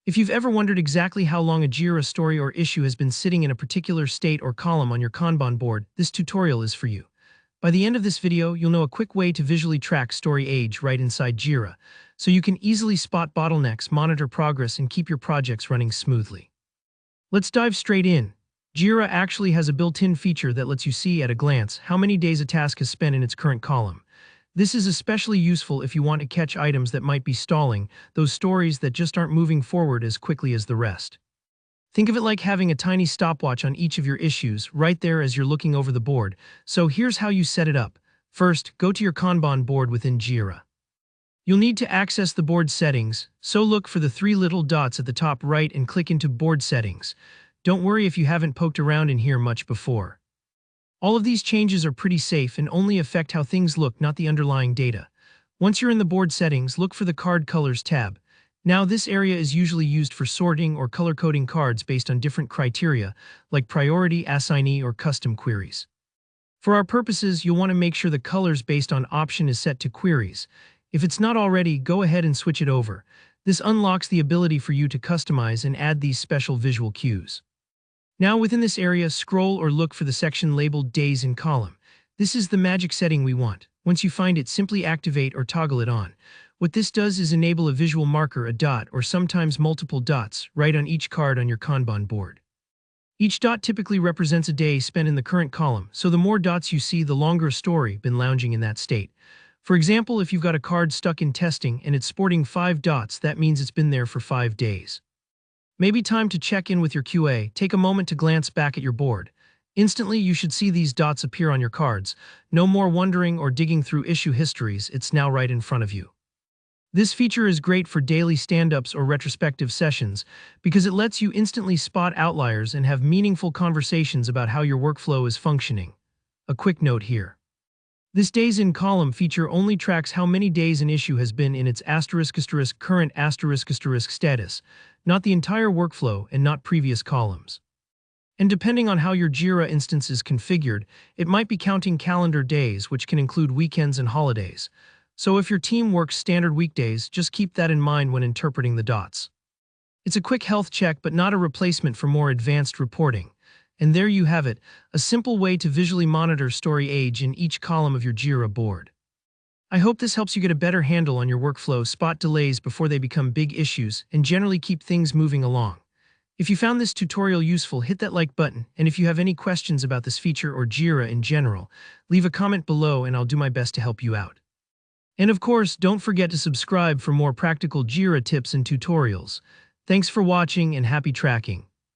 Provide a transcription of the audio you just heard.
If you've ever wondered exactly how long a Jira story or issue has been sitting in a particular state or column on your Kanban board, this tutorial is for you. By the end of this video, you'll know a quick way to visually track story age right inside Jira, so you can easily spot bottlenecks, monitor progress, and keep your projects running smoothly. Let's dive straight in. Jira actually has a built-in feature that lets you see at a glance how many days a task has spent in its current column. This is especially useful if you want to catch items that might be stalling, those stories that just aren't moving forward as quickly as the rest. Think of it like having a tiny stopwatch on each of your issues right there as you're looking over the board. So here's how you set it up. First, go to your Kanban board within Jira. You'll need to access the board settings, so look for the three little dots at the top right and click into Board Settings. Don't worry if you haven't poked around in here much before. All of these changes are pretty safe and only affect how things look, not the underlying data. Once you're in the board settings, look for the Card Colors tab. Now, this area is usually used for sorting or color-coding cards based on different criteria, like priority, assignee, or custom queries. For our purposes, you'll want to make sure the colors based on option is set to queries. If it's not already, go ahead and switch it over. This unlocks the ability for you to customize and add these special visual cues. Now within this area, scroll or look for the section labeled Days in Column. This is the magic setting we want. Once you find it, simply activate or toggle it on. What this does is enable a visual marker, a dot, or sometimes multiple dots, right on each card on your Kanban board. Each dot typically represents a day spent in the current column, so the more dots you see, the longer a story been lounging in that state. For example, if you've got a card stuck in testing and it's sporting 5 dots, that means it's been there for 5 days. Maybe time to check in with your QA. Take a moment to glance back at your board. Instantly, you should see these dots appear on your cards. No more wondering or digging through issue histories, it's now right in front of you. This feature is great for daily stand-ups or retrospective sessions because it lets you instantly spot outliers and have meaningful conversations about how your workflow is functioning. A quick note here. This Days in Column feature only tracks how many days an issue has been in its *** current *** status, not the entire workflow and not previous columns. And depending on how your Jira instance is configured, it might be counting calendar days, which can include weekends and holidays. So if your team works standard weekdays, just keep that in mind when interpreting the dots. It's a quick health check, but not a replacement for more advanced reporting. And there you have it, a simple way to visually monitor story age in each column of your Jira board. I hope this helps you get a better handle on your workflow, spot delays before they become big issues, and generally keep things moving along. If you found this tutorial useful, hit that like button, and if you have any questions about this feature or Jira in general, leave a comment below and I'll do my best to help you out. And of course, don't forget to subscribe for more practical Jira tips and tutorials. Thanks for watching and happy tracking.